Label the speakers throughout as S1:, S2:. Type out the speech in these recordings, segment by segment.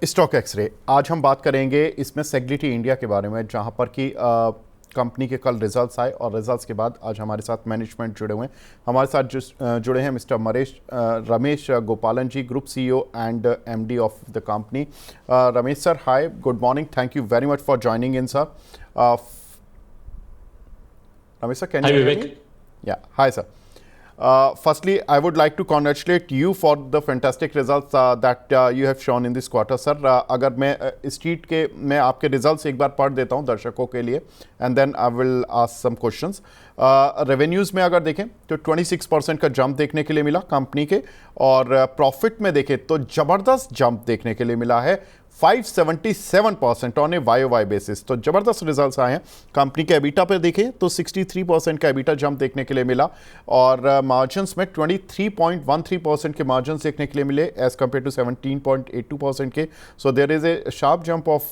S1: Stock x ray आज हम बात करेंगे इसमें सेग्लिटी इंडिया के बारे में, जहां पर कि कंपनी के कल रिजल्ट्स आए और रिजल्ट्स के बाद आज हमारे साथ मैनेजमेंट जुड़े हुए हैं। हमारे साथ जुड़े हैं mister Ramesh Gopalan ji, group CEO and MD of the company. Ramesh sir, hi, good morning, thank you very much for joining in sir. Ramesh sir, can
S2: Hi
S1: you hear
S2: Vivek.
S1: me? Yeah. Hi sir. Firstly, I would like to congratulate you for the fantastic results that you have shown in this quarter, sir. अगर मैं street के मैं आपके results एक बार पढ़ देता हूँ दर्शकों के लिए, and then I will ask some questions. Revenues में अगर देखें तो 26% का जंप देखने के लिए मिला कंपनी के, और प्रॉफिट में देखें तो ज़बरदस्त जंप देखने के लिए मिला है 577% ऑन ए वाई बेसिस। तो ज़बरदस्त रिजल्ट्स आए हैं। कंपनी के एबिटा पर देखें तो 63% का एबिटा जंप देखने के लिए मिला, और मार्जिन्स में 23.13% के मार्जिन्स देखने के लिए मिले एज कम्पेयर टू 17.82% के। So there is a sharp jump of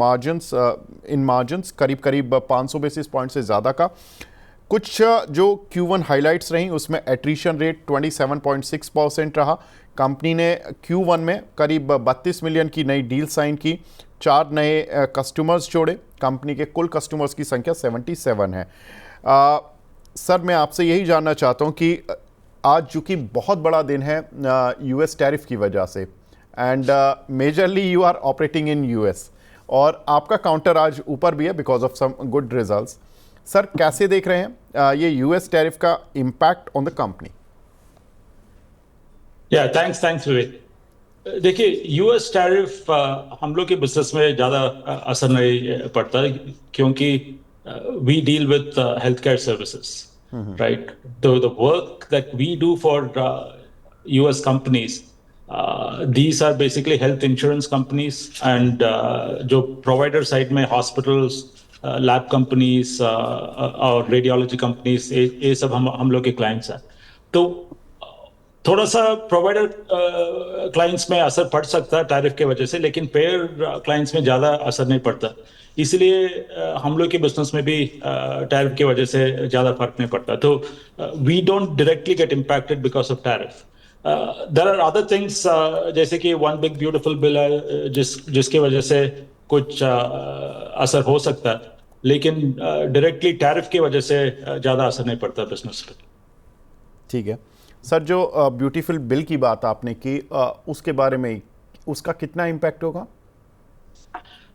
S1: margins in margins, करीब 500 बेसिस पॉइंट से ज़्यादा का। कुछ जो Q1 हाइलाइट्स रहीं उसमें एट्रीशन रेट 27.6% रहा। कंपनी ने Q1 में करीब 32 मिलियन की नई डील साइन की, 4 नए कस्टमर्स जोड़े। कंपनी के कुल कस्टमर्स की संख्या 77 है। सर, मैं आपसे यही जानना चाहता हूं कि आज जो कि बहुत बड़ा दिन है यूएस टैरिफ की वजह से, and majorly you are operating in US, और आपका काउंटर आज ऊपर भी है because of some good results. Sir, कैसे देख रहे हैं ये यूएस टैरिफ का impact on the company?
S2: Thanks Vivek. देखिए, यूएस टैरिफ हम लोग के बिजनेस में ज़्यादा असर नहीं पड़ता है, क्योंकि we deal with health care services, right? तो the work that we do for US companies, these are basically health insurance companies, and जो प्रोवाइडर साइड में हॉस्पिटल्स, लैब कंपनीज और रेडियोलॉजी कंपनीज, ये सब हम लोग के क्लाइंट्स हैं। तो थोड़ा सा प्रोवाइडर क्लाइंट्स में असर पड़ सकता है टैरिफ के वजह से, लेकिन पेयर क्लाइंट्स में ज़्यादा असर नहीं पड़ता। इसलिए हम लोग के बिजनेस में भी टैरिफ की वजह से ज़्यादा फर्क नहीं पड़ता। तो we don't directly get impacted because of tariff. There are other things, जैसे कि वन बिग ब्यूटीफुल बिल है जिसके वजह से कुछ असर हो सकता है, लेकिन डायरेक्टली टैरिफ की वजह से ज़्यादा असर नहीं पड़ता बिजनेस पे।
S1: ठीक है सर, जो ब्यूटीफुल बिल की बात आपने की, उसके बारे में उसका कितना इम्पैक्ट होगा?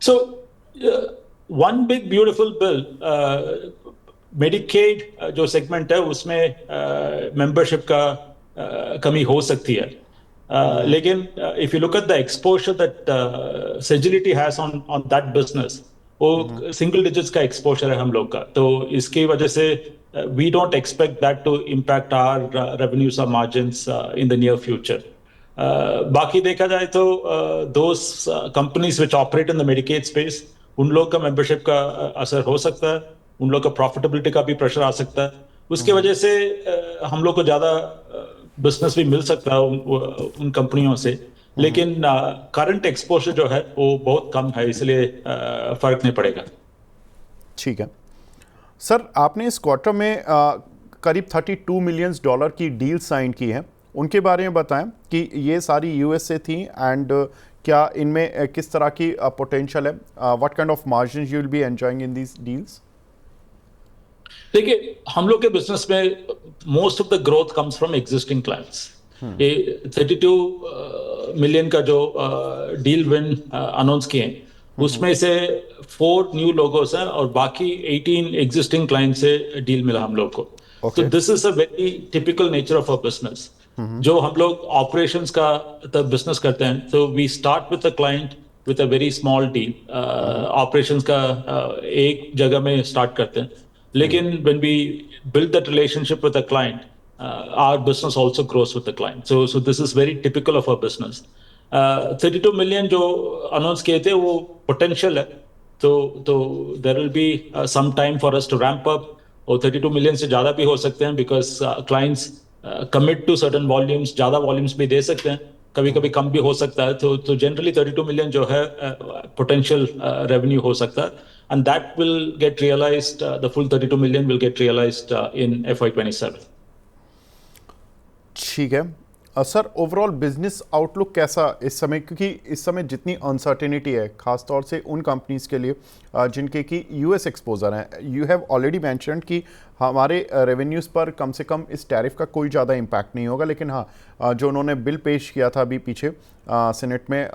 S2: So one big beautiful bill, Medicaid जो सेगमेंट है उसमें मेंबरशिप का कमी हो सकती है, लेकिन if you look at the exposure that Sagility has on that business, वो सिंगल डिजिट्स का एक्सपोजर है हम लोग का। तो इसकी वजह से we don't expect that to impact our revenues और margins in the near future. बाकी देखा जाए तो those companies which operate in the Medicaid space, उन लोग का मेंबरशिप का असर हो सकता है, उन लोग का प्रॉफिटेबिलिटी का भी प्रेशर आ सकता है। उसकी वजह से हम लोग को ज़्यादा बिजनेस भी मिल सकता है उन कंपनियों से, लेकिन करंट एक्सपोजर जो है वो बहुत कम है, इसलिए फर्क नहीं पड़ेगा।
S1: ठीक है सर, आपने इस क्वार्टर में करीब $32 मिलियन की डील साइन की है, उनके बारे में बताएं कि ये सारी यूएस से थी, एंड क्या इनमें किस तरह की पोटेंशियल है, what kind of margin you will be enjoying in these deals?
S2: देखिए, हम लोग के बिजनेस में most of the growth comes from existing clients. ये 32 मिलियन का जो डील विन अनाउंस किए, उसमें से 4 न्यू लोगोस हैं और बाकी 18 एग्जिस्टिंग क्लाइंट से डील मिला हम लोग को। तो this is a very typical nature of a business. जो हम लोग ऑपरेशंस का बिजनेस करते हैं, तो we start with a client with a very small deal. Operations का एक जगह में स्टार्ट करते हैं, लेकिन when we build that relationship with the client, our business also grows with the client. So this is very typical of our business. 32 million जो announce किए थे वो पोटेंशियल है, तो there will be some time for us to ramp up, और 32 million से ज़्यादा भी हो सकते हैं, because clients commit to certain volumes, ज़्यादा वॉल्यूम्स भी दे सकते हैं, कभी कभी कम भी हो सकता है। तो जनरली 32 मिलियन जो है पोटेंशियल रेवेन्यू हो सकता है, and that will get realized, the full 32 million will get realized in FY27.
S1: ठीक है, सर ओवरऑल बिजनेस आउटलुक कैसा इस समय, क्योंकि इस समय जितनी अनसर्टेनिटी है खास तौर से उन कंपनीज के लिए जिनके की यूएस एक्सपोजर हैं, यू हैव ऑलरेडी मेंशन्ड कि हमारे रेवेन्यूज़ पर कम से कम इस टैरिफ का कोई ज़्यादा इम्पैक्ट नहीं होगा, लेकिन हाँ जो उन्होंने बिल पेश किया था अभी पीछे सेनेट में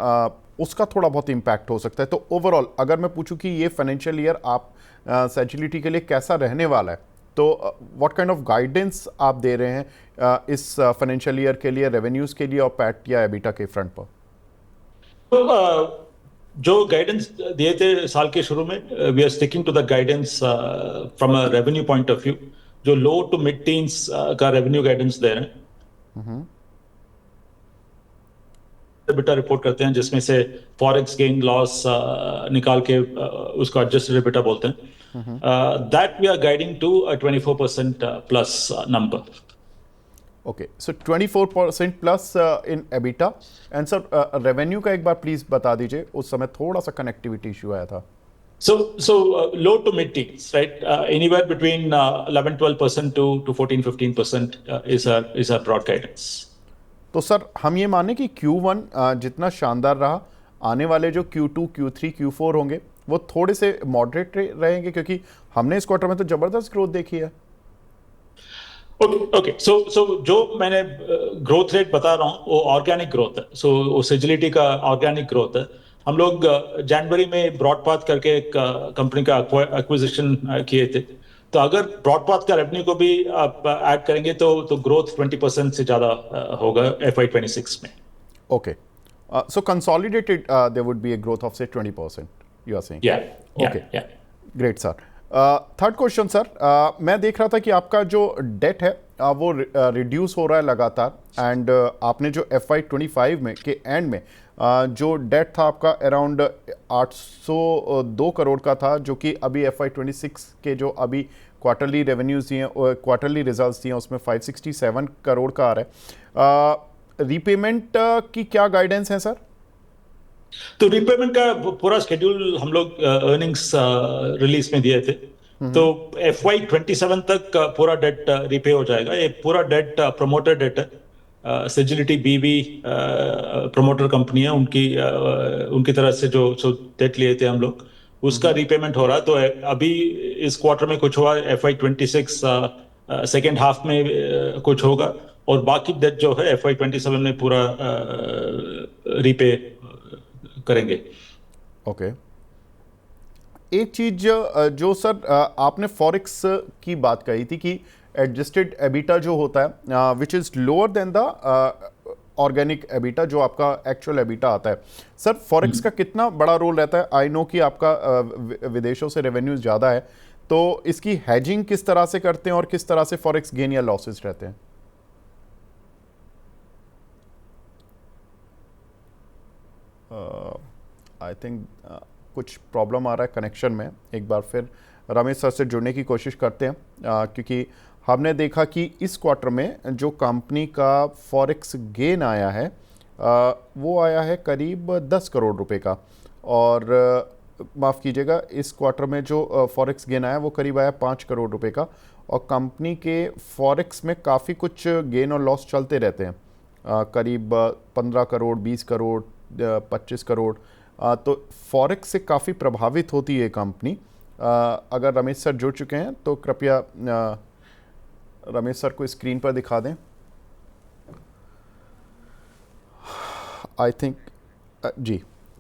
S1: उसका थोड़ा बहुत इम्पैक्ट हो सकता है। तो ओवरऑल अगर मैं पूछूं कि ये फाइनेंशियल ईयर आप सेजिलिटी के लिए कैसा रहने वाला है, तो व्हाट काइंड ऑफ गाइडेंस आप दे रहे हैं इस फाइनेंशियल ईयर के लिए, रेवेन्यूज़ के लिए और पैट या एबिटा के फ्रंट पर?
S2: तो जो गाइडेंस दिए थे साल के शुरू में, we are sticking to the guidance from a revenue point of view, जो लो टू मिड टीन्स का रेवेन्यू गाइडेंस दे रहे हैं। एबिटा रिपोर्ट करते हैं जिसमें से फॉरेक्स गेन लॉस निकाल के उसको एडजस्टेड एबिटा बोलते हैं। That we are guiding to 24% plus number.
S1: Okay, so 24% plus in EBITDA. And sir revenue का एक बार प्लीज बता दीजिए, उस समय थोड़ा सा कनेक्टिविटी इशू आया था।
S2: So low to mid-teens, right? Anywhere between 11-12% to 14-15% is our broad guidance.
S1: तो सर हम ये माने कि Q1 जितना शानदार रहा, आने वाले जो Q2, Q3, Q4 होंगे वो थोड़े से मॉडरेट रहेंगे, क्योंकि हमने इस क्वार्टर में तो जबरदस्त ग्रोथ देखी है।
S2: ओके, सो जो मैंने ग्रोथ रेट बता रहा हूँ वो ऑर्गेनिक ग्रोथ है। सो वो सेजिलिटी का ऑर्गेनिक ग्रोथ है। हम लोग जनवरी में ब्रॉडपाथ करके एक कंपनी का एक्विजिशन किए थे, तो अगर ब्रॉडपाथ का रेवेन्यू को भी आप ऐड करेंगे तो ग्रोथ 20% से ज्यादा होगा FY26 में।
S1: Okay, so consolidated there would be a growth of say 20%, you are saying?
S2: Yeah
S1: great sir. Third question sir, मैं देख रहा था कि आपका जो डेट है वो रिड्यूस हो रहा है लगातार, एंड आपने जो FY25 में के एंड में जो डेट था आपका अराउंड 802 करोड़ का था, जो कि अभी FY26 के जो अभी क्वार्टरली रेवेन्यूज दिए, क्वार्टरली रिजल्ट्स दिए, उसमें 567 करोड़ का आ रहा है। रीपेमेंट की क्या गाइडेंस है सर?
S2: तो रीपेमेंट का पूरा शेड्यूल हम लोग अर्निंग्स रिलीज में दिए थे, तो FY27 तक पूरा डेट रीपे हो जाएगा। ये पूरा डेट प्रमोटर डेट है। सेजिलिटी बीवी प्रमोटर कंपनी है, उनकी तरफ से जो डेट लिए थे हम लोग, उसका रीपेमेंट हो रहा है। तो अभी इस क्वार्टर में कुछ हुआ, FY26 सेकेंड हाफ में कुछ होगा, और बाकी डेट जो है FY27 में पूरा रीपे करेंगे।
S1: ओके, एक चीज जो सर आपने फॉरेक्स की बात कही थी कि एडजस्टेड एबिटा जो होता है which is lower than the organic EBITDA, जो आपका एक्चुअल एबिटा आता है, सर फॉरेक्स का कितना बड़ा रोल रहता है? आई नो कि आपका विदेशों से रेवेन्यूज ज़्यादा है, तो इसकी हैजिंग किस तरह से करते हैं और किस तरह से फॉरेक्स गेन या लॉसेज रहते हैं? आई थिंक कुछ प्रॉब्लम आ रहा है कनेक्शन में, एक बार फिर रमेश सर से जुड़ने की कोशिश करते हैं, क्योंकि हमने देखा कि इस क्वार्टर में जो कंपनी का फॉरेक्स गेन आया है वो आया है करीब 10 करोड़ रुपए का, और माफ़ कीजिएगा इस क्वार्टर में जो फॉरेक्स गेन आया वो करीब आया 5 करोड़ रुपए का, और कंपनी के फॉरेक्स में काफ़ी कुछ गेन और लॉस चलते रहते हैं, करीब 15 करोड़, 20 करोड़, 25 करोड़, तो फॉरेक्स से काफ़ी प्रभावित होती है कंपनी। अगर रमेश सर जुड़ चुके हैं तो कृपया रमेश सर को स्क्रीन पर दिखा दें। आई थिंक जी,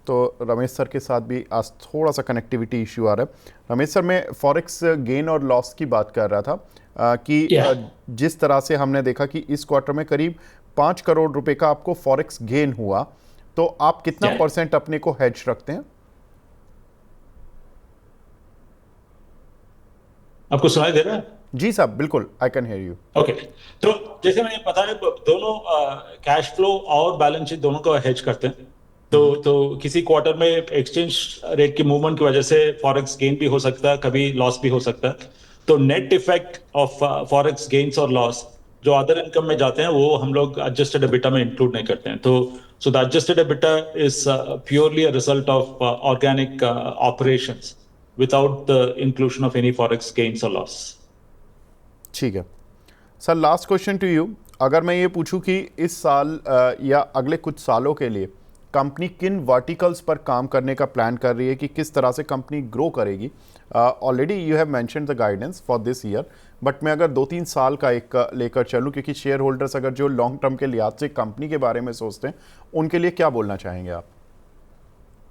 S1: तो रमेश सर के साथ भी आज थोड़ा सा कनेक्टिविटी इश्यू आ रहा है। रमेश सर, मैं फॉरेक्स गेन और लॉस की बात कर रहा था कि जिस तरह से हमने देखा कि इस क्वार्टर में करीब 5 करोड़ रुपए का आपको फॉरेक्स गेन हुआ, तो आप कितना परसेंट अपने को हेज रखते हैं?
S2: आपको सुनाई दे रहा है?
S1: जी साहब, बिल्कुल, I can hear you.
S2: Okay, तो जैसे मैंने बताया, दोनों कैश फ्लो और बैलेंस शीट दोनों को हेज करते हैं। तो किसी क्वार्टर में एक्सचेंज रेट की मूवमेंट की वजह से फॉरेक्स गेन भी हो सकता है, कभी लॉस भी हो सकता है। तो net effect of forex gains और लॉस जो अदर इनकम में जाते हैं वो हम लोग एडजस्टेड एबिटा में इंक्लूड नहीं करते हैं। तो so the adjusted EBITDA is purely a result of organic operations without the inclusion of any forex gains और लॉस।
S1: ठीक है sir, last question to you. अगर मैं ये पूछूं कि इस साल या अगले कुछ सालों के लिए कंपनी किन वर्टिकल्स पर काम करने का प्लान कर रही है, कि किस तरह से कंपनी ग्रो करेगी? Already you have mentioned the guidance for this year, but मैं अगर 2-3 साल का एक लेकर चलूं, क्योंकि शेयर होल्डर्स अगर जो लॉन्ग टर्म के लिहाज से कंपनी के बारे में सोचते हैं, उनके लिए क्या बोलना चाहेंगे आप?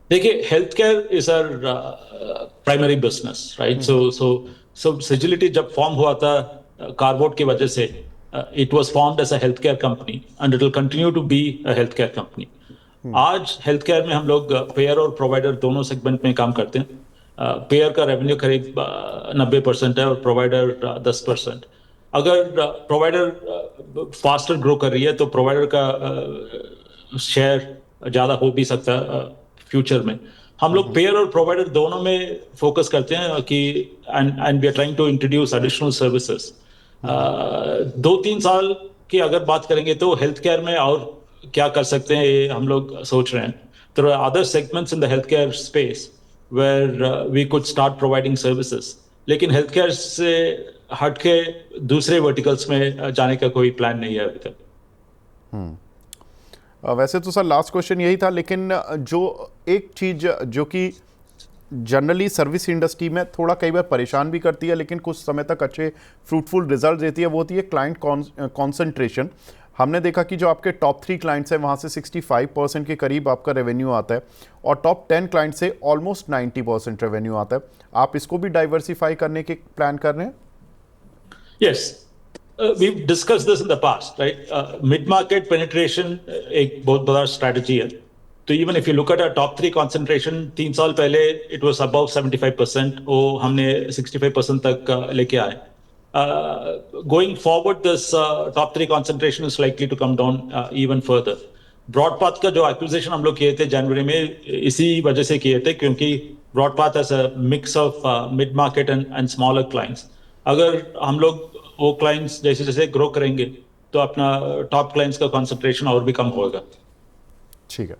S2: देखिए, health care is our primary business, right? So Sagility जब फॉर्म हुआ था कार्बोट की वजह से, it was formed as a health care company and it will continue to be a health care company. आज हेल्थ केयर में हम लोग पेयर और प्रोवाइडर दोनों सेगमेंट में काम करते हैं। पेयर का रेवेन्यू करीब 90% है और प्रोवाइडर 10%। अगर प्रोवाइडर फास्टर ग्रो कर रही है तो प्रोवाइडर का शेयर ज़्यादा हो भी सकता है फ्यूचर में। हम लोग पेयर और प्रोवाइडर दोनों में फोकस करते हैं कि and we are trying to introduce additional services. 2-3 साल की अगर बात करेंगे तो हेल्थ केयर में और क्या कर सकते हैं, ये हम लोग सोच रहे हैं। There are other segments in the healthcare space where we could start providing services. लेकिन हेल्थ केयर से हट के दूसरे वर्टिकल्स में जाने का कोई प्लान नहीं है अभी तक।
S1: वैसे तो सर लास्ट क्वेश्चन यही था, लेकिन जो एक चीज़ जो कि जनरली सर्विस इंडस्ट्री में थोड़ा कई बार परेशान भी करती है, लेकिन कुछ समय तक अच्छे फ्रूटफुल रिजल्ट देती है, वो होती है क्लाइंट कॉन्सेंट्रेशन। हमने देखा कि जो आपके टॉप 3 क्लाइंट्स हैं वहाँ से 65% के करीब आपका रेवेन्यू आता है, और टॉप 10 क्लाइंट से ऑलमोस्ट 90% रेवेन्यू आता है। आप इसको भी डाइवर्सिफाई करने के प्लान कर रहे हैं?
S2: Yes, we've discussed this in the past, right? Mid market penetration एक बहुत बड़ा स्ट्रैटेजी है। तो even if you look at a top 3 concentration, 3 साल पहले इट वाज अबव 75%, वो हमने 65% तक लेके आए। Going forward, this top 3 concentration is likely to come down even further. ब्रॉडपाथ का जो एक्विजिशन हम लोग किए थे जनवरी में, इसी वजह से किए थे, क्योंकि Broadpath as a mix of mid market and smaller clients. अगर हम लोग वो क्लाइंट्स जैसे जैसे ग्रो करेंगे तो अपना टॉप क्लाइंट्स का कंसंट्रेशन और भी कम होगा।
S1: ठीक है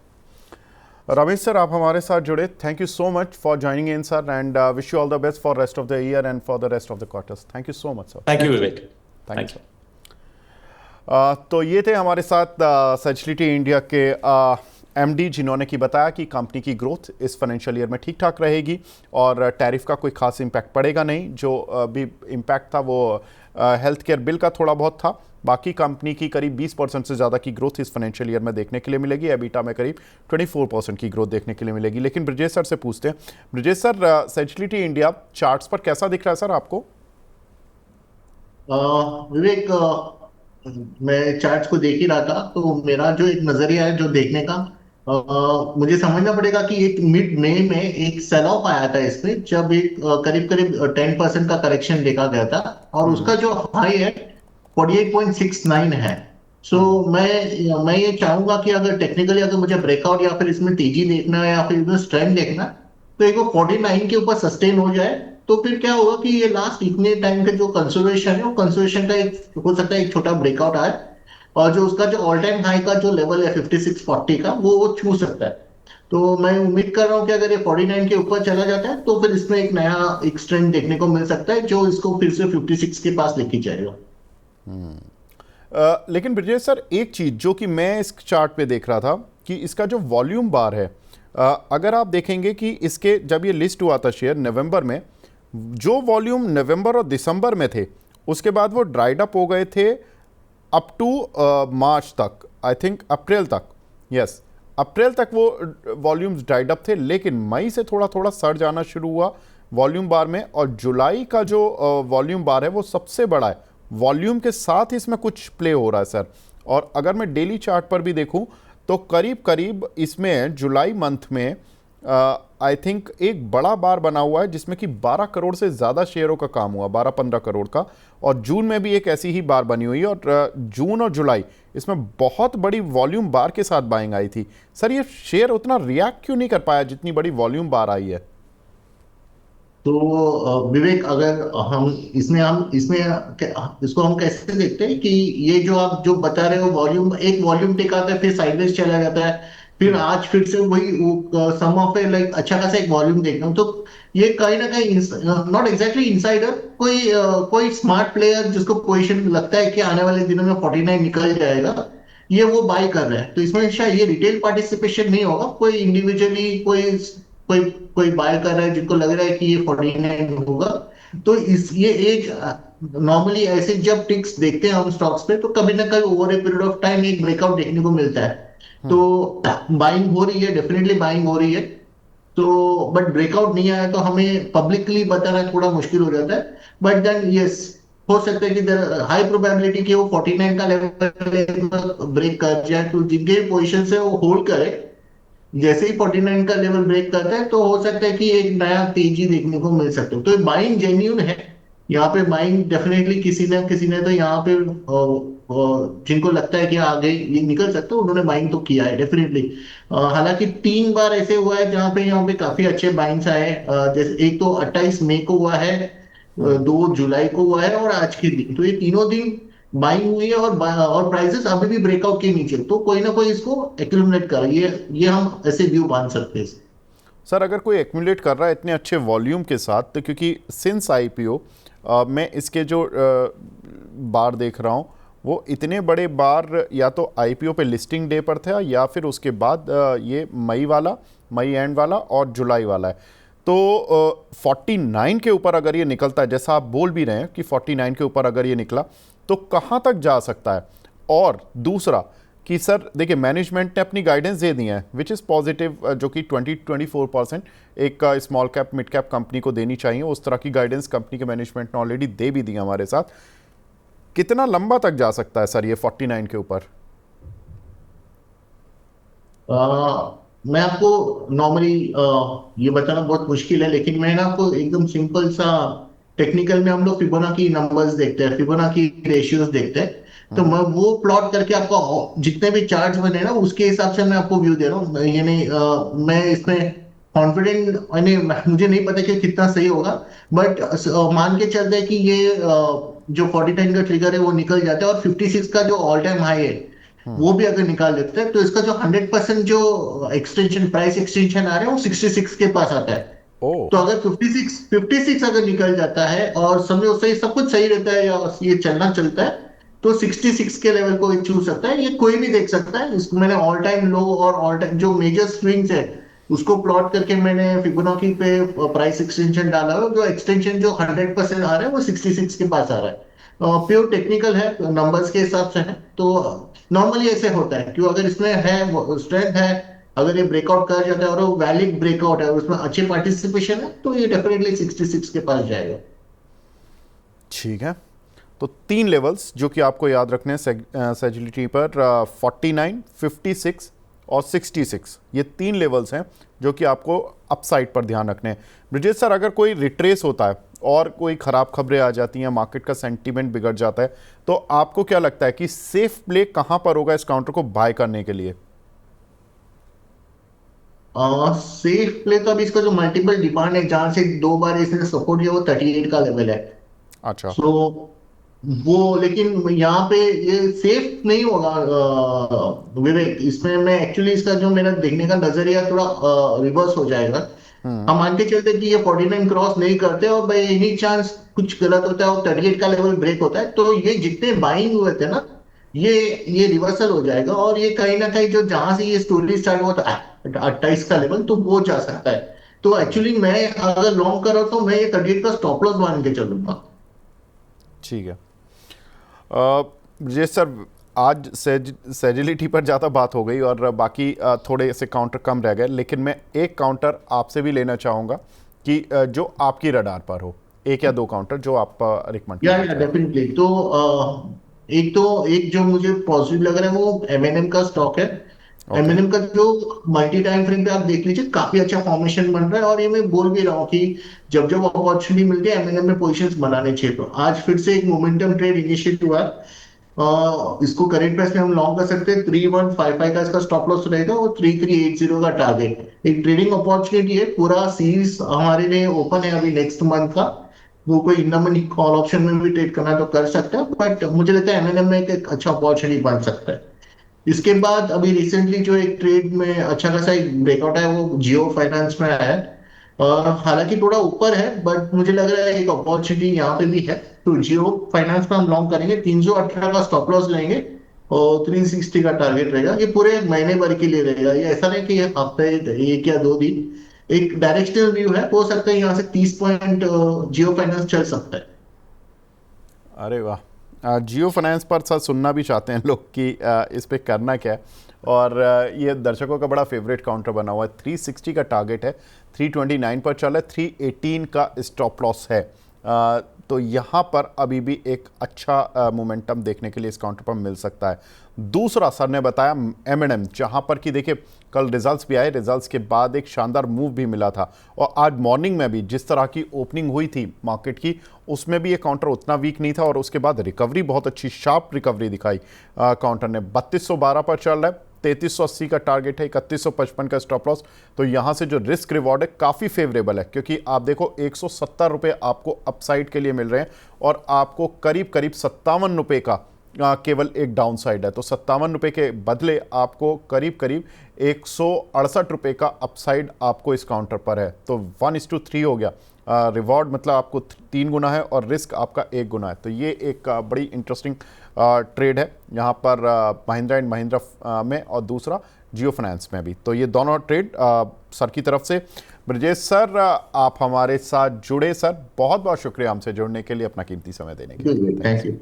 S1: रमेश सर, आप हमारे साथ जुड़े, thank you so much for joining in sir, and wish you all the best for rest of the year and for the rest of the quarters. Thank you so much sir.
S2: Thank you Vivek.
S1: Thank you. तो ये थे हमारे साथ सजिलिटी India के MD, जिन्होंने की बताया कि कंपनी की ग्रोथ इस फाइनेंशियल ईयर में ठीक ठाक रहेगी और टैरिफ का कोई खास इम्पैक्ट पड़ेगा नहीं। जो भी इम्पैक्ट था वो हेल्थ केयर बिल का थोड़ा बहुत था। बाकी कंपनी की करीब 20% से ज़्यादा की ग्रोथ इस फाइनेंशियल ईयर में देखने के लिए मिलेगी। एबिटा में करीब 24% की ग्रोथ देखने के लिए मिलेगी। लेकिन ब्रजेश सर से पूछते हैं। ब्रजेश सर, सजिलिटी इंडिया चार्ट्स पर कैसा दिख रहा है सर आपको?
S3: विवेक, मैं चार्ट्स को देख ही रहा था, तो मेरा जो एक नजरिया है जो देखने का, मुझे समझना पड़ेगा कि एक मिड मई में एक सेल ऑफ आया था इसमें, जब एक करीब करीब 10% का करेक्शन देखा गया था, और उसका जो हाई है 48.69 है। सो मैं ये चाहूंगा कि अगर टेक्निकली अगर मुझे ब्रेकआउट या फिर इसमें तेजी देखना है या फिर इसमें स्ट्रेंथ देखना है, तो एक 49 के ऊपर सस्टेन हो जाए तो फिर क्या होगा कि ये लास्ट इतने टाइम के जो कंसोलिडेशन है, वो कंसोलिडेशन का एक हो सकता है एक छोटा ब्रेकआउट आए, और जो उसका जो ऑल टाइम हाई का जो लेवल है 5640 का, वो छू सकता है। तो मैं उम्मीद कर रहा हूँ कि अगर ये 49 के ऊपर चला जाता है तो फिर इसमें एक नया एक स्ट्रेंथ देखने को मिल सकता है, जो इसको फिर से 56 के पास लेके जाएगा।
S1: लेकिन ब्रजेश सर, एक चीज़ जो कि मैं इस चार्ट पे देख रहा था कि इसका जो वॉल्यूम बार है, अगर आप देखेंगे कि इसके जब ये लिस्ट हुआ था शेयर नवंबर में, जो वॉल्यूम नवंबर और दिसंबर में थे, उसके बाद वो ड्राइड अप हो गए थे अप टू मार्च तक, आई थिंक अप्रैल तक। यस, अप्रैल तक वो वॉल्यूम्स ड्राइड अप थे, लेकिन मई से थोड़ा थोड़ा सर्ज आना शुरू हुआ वॉल्यूम बार में, और जुलाई का जो वॉल्यूम बार है वो सबसे बड़ा है। वॉल्यूम के साथ इसमें कुछ प्ले हो रहा है सर। और अगर मैं डेली चार्ट पर भी देखूं तो करीब करीब इसमें जुलाई मंथ में आई थिंक एक बड़ा बार बना हुआ है, जिसमें कि 12 करोड़ से ज़्यादा शेयरों का काम हुआ, 12-15 करोड़ का। और जून में भी एक ऐसी ही बार बनी हुई है, और जून और जुलाई इसमें बहुत बड़ी वॉल्यूम बार के साथ बाइंग आई थी। सर, ये शेयर उतना रिएक्ट क्यों नहीं कर पाया जितनी बड़ी वॉल्यूम बार आई है?
S3: तो विवेक, अगर हम इसमें इसको हम कैसे देखते हैं कि ये जो आप जो बता रहे हो, वॉल्यूम टिक आता है, फिर साइडवेज चला जाता है, फिर आज फिर से वही सम ऑफ ए लाइक अच्छा खासा एक वॉल्यूम देखना हूँ। तो ये कहीं ना कहीं नॉट एग्जैक्टली इनसाइडर, कोई स्मार्ट प्लेयर जिसको पोजीशन लगता है कि आने वाले दिनों में 49 निकल जाएगा, ये वो बाय कर रहा है। तो इसमें शायद ये रिटेल पार्टिसिपेशन नहीं होगा, कोई इंडिविजुअली कोई कोई बाय कर रहा है जिनको लग रहा है कि ये 49 होगा। तो इस ये एक नॉर्मली ऐसे जब टिक्स देखते हैं हम स्टॉक्स पे, तो कभी ना कभी over a period of time एक ब्रेकआउट देखने को मिलता है। तो बाइंग हो रही है, डेफिनेटली बाइंग हो रही है। तो बट ब्रेकआउट नहीं आया तो हमें पब्लिकली बताना थोड़ा मुश्किल हो जाता है। बट देन यस, हो सकता है कि हाई प्रोबेबिलिटी कि वो 49 का लेवल ब्रेक कर जाए, तो जिनके पोजीशन है वो होल्ड करे। जैसे ही 49 का लेवल ब्रेक करता है तो हो सकता है कि एक नया तेजी देखने को मिल सकता है। तो बाइंग जेन्यून है यहाँ पे, बाइंग डेफिनेटली किसी ने तो यहाँ पे जिनको लगता है कि आगे ये निकल सकता है, उन्होंने बाइंग तो किया है डेफिनेटली। हालांकि 3 बार ऐसे हुआ है जहाँ पे यहाँ पे काफी अच्छे बाइंग्स आए। जैसे एक तो 28 मई को हुआ है, 2 जुलाई को हुआ है, और आज के दिन, तो ये तीनों दिन बाइंग हुई है। और प्राइसेस अभी भी ब्रेकआउट के नीचे, तो कोई ना कोई इसको एक्यूमुलेट कर, ये हम ऐसे व्यू मान सकते हैं।
S1: सर अगर कोई एक्यूमुलेट कर रहा है इतने अच्छे वॉल्यूम के साथ, तो क्योंकि सिंस आईपीओ मैं इसके जो बार देख रहा हूँ वो इतने बड़े बार या तो आईपीओ पे लिस्टिंग डे पर था या फिर उसके बाद ये मई एंड वाला और जुलाई वाला है। तो 49 के ऊपर अगर ये निकलता है, जैसा आप बोल भी रहे हैं कि 49 के ऊपर अगर ये निकला तो कहाँ तक जा सकता है। और दूसरा कि सर देखिए मैनेजमेंट ने अपनी गाइडेंस दे दी है विच इज़ पॉजिटिव, जो कि 20-24% एक small cap mid cap company को देनी चाहिए, उस तरह की गाइडेंस कंपनी के मैनेजमेंट ने ऑलरेडी दे भी दी हमारे साथ। कितना लंबा तक जा सकता है सर ये 49 के ऊपर?
S3: मैं आपको नॉर्मली ये बताना बहुत मुश्किल है, लेकिन मैं ना आपको एकदम सिंपल सा, टेक्निकल में हम लोग फिबोनाची नंबर्स देखते हैं, फिबोनाची रेशियोज देखते हैं। तो मैं वो प्लॉट करके आपको जितने भी चार्ट्स बने ना उसके हिसाब से मैं आपको व्यू दे रहा हूँ। ये नहीं मैं इसमें कॉन्फिडेंट, मुझे नहीं पता कि कितना सही होगा, बट मान के चलते हैं कि ये जो 49 का ट्रिगर है वो निकल जाता है, और 56 का जो ऑल टाइम हाई है वो भी अगर निकाल लेते हैं, तो इसका जो 100% जो एक्सटेंशन प्राइस एक्सटेंशन आ रहा है वो 66 के पास आता है।
S1: ओ
S3: तो अगर 56 अगर निकल जाता है और समझो सही सब कुछ सही रहता है या ये चलना चलता है, तो 66 के लेवल को छू सकता है। ये कोई भी देख सकता है। इसको मैंने ऑल टाइम लो और ऑल टाइम जो मेजर स्विंग्स है उसको प्लॉट करके मैंने फिबोनाची पे प्राइस एक्सटेंशन डाला है। जो एक्सटेंशन जो 100% आ रहा है वो 66 के पास आ रहा है। प्योर टेक्निकल है, नंबर्स के हिसाब से है। तो नॉर्मली ऐसे होता है कि अगर इसमें है स्ट्रेंथ है, अगर ये ब्रेकआउट कर जाता है और वो वैलिड ब्रेकआउट है और उसमें अच्छे पार्टिसिपेशन है, तो ये डेफिनेटली 66 के पास जाएगा।
S1: ठीक है, तो 3 लेवल्स जो कि आपको याद रखने हैं सेजिलिटी पर, 49, 56 और 66, ये 3 लेवल्स हैं जो कि आपको अपसाइड पर ध्यान रखने हैं। ब्रिजेश सर अगर कोई रिट्रेस होता है और कोई ख़राब खबरें आ जाती हैं, मार्केट का सेंटीमेंट बिगड़ जाता है, तो आपको क्या लगता है कि सेफ प्ले कहाँ पर होगा इस काउंटर को बाय करने के लिए?
S3: सेफ प्ले तो अभी इसका जो मल्टीपल डिमांड है जहां से 2 बार इसने सपोर्ट किया वो 38 का लेवल है।
S1: अच्छा।
S3: सो वो, लेकिन यहाँ पे ये सेफ नहीं होगा विवेक। इसमें मैं एक्चुअली इसका जो मेरा देखने का नजरिया थोड़ा रिवर्स हो जाएगा। हम मान के चलते कि ये 49 क्रॉस नहीं करते और बाई एनी चांस कुछ गलत होता है और 38 का लेवल ब्रेक होता है, तो ये जितने बाइंग हुए थे ना, ये ये रिवर्सल हो जाएगा। और ये कहीं ना कहीं जो जहां से ये स्टोरी स्टार्ट हुआ था 28 का लेवल, तो वो जा सकता है। तो एक्चुअली मैं अगर लॉन्ग कर रहा हूं तो मैं ये 38 का स्टॉप लॉस मान के चलूंगा।
S1: ठीक है ब्रिजेश सर, आज सेजिलिटी पर ज़्यादा बात हो गई और बाकी थोड़े से काउंटर कम रह गए, लेकिन मैं एक काउंटर आपसे भी लेना चाहूँगा कि जो आपकी रडार पर हो, 1 या 2 काउंटर जो आप रिकमेंड
S3: या
S1: करना चाहें।
S3: डेफिनेटली। एक जो मुझे पॉजिटिव लग रहा है वो एमएनएम का स्टॉक है।
S1: ओके।
S3: एमएनएम का जो मल्टी टाइम फ्रेम पे आप देख लीजिए, काफी अच्छा फॉर्मेशन बन रहा है। और ये मैं बोल भी रहा हूँ कि जब जब अपॉर्चुनिटी मिलती है एमएनएम में पोजीशंस बनाने चाहिए। तो आज फिर से एक मोमेंटम ट्रेड इनिशिएट हुआ है। इसको करेंट प्राइस में हम लॉन्ग कर सकते हैं। 3155 का इसका स्टॉप लॉस रहेगा और 3380 का टारगेट। एक ट्रेडिंग अपॉर्चुनिटी है। पूरा सीरीज हमारे लिए ओपन है अभी नेक्स्ट मंथ का। वो कोई इन मनी कॉल ऑप्शन में भी ट्रेड करना तो कर सकता है, बट मुझे लगता है एमएनएम में एक अच्छा अपॉर्चुनिटी बन सकता है। इसके बाद अभी रिसेंटली जो एक ट्रेड में अच्छा खासा एक ब्रेकआउट है वो जियो फाइनेंस में आया है। हालांकि थोड़ा ऊपर है बट मुझे लग रहा है एक अपॉर्चुनिटी यहाँ पे भी है। तो जियो फाइनेंस में हम लॉन्ग करेंगे, 318 का स्टॉप लॉस लेंगे और 360 का टारगेट रहेगा। ये पूरे महीने भर के लिए रहेगा, ये ऐसा नहीं कि ये हफ्ते 1 या 2 दिन। एक डायरेक्शनल व्यू है, हो सकता है यहाँ से 30 पॉइंट जियो फाइनेंस चल सकता है।
S1: अरे वाह, जियो फाइनेंस पर सर सुनना भी चाहते हैं लोग कि इस पे करना क्या है। और ये दर्शकों का बड़ा फेवरेट काउंटर बना हुआ है। 360 का टारगेट है, 329 पर चल है, 318 का स्टॉप लॉस है। तो यहाँ पर अभी भी एक अच्छा मोमेंटम देखने के लिए इस काउंटर पर मिल सकता है। दूसरा सर ने बताया M&M, जहाँ पर कि देखिए कल रिजल्ट्स भी आए, रिजल्ट्स के बाद एक शानदार मूव भी मिला था और आज मॉर्निंग में भी जिस तरह की ओपनिंग हुई थी मार्केट की उसमें भी ये काउंटर उतना वीक नहीं था और उसके बाद रिकवरी, बहुत अच्छी शार्प रिकवरी दिखाई काउंटर ने। 3212 पर चल रहा है, 3380 का टारगेट है, 3155 का स्टॉप लॉस। तो यहाँ से जो रिस्क रिवॉर्ड है काफ़ी फेवरेबल है, क्योंकि आप देखो 170 रुपये आपको अपसाइड के लिए मिल रहे हैं और आपको करीब करीब 57 रुपये का केवल एक डाउन साइड है। तो 57 रुपये के बदले आपको करीब करीब 168 रुपये का अपसाइड आपको इस काउंटर पर है। तो 1:3 हो गया। रिवॉर्ड मतलब आपको 3 गुना है और रिस्क आपका 1 गुना है। तो ये एक बड़ी इंटरेस्टिंग ट्रेड है यहाँ पर महिंद्रा एंड महिंद्रा में और दूसरा जियो फाइनेंस में भी। तो ये दोनों ट्रेड सर की तरफ से। ब्रजेश सर, आप हमारे साथ जुड़े सर, बहुत बहुत शुक्रिया हमसे जुड़ने के लिए, अपना कीमती समय देने के लिए।
S3: Thank you.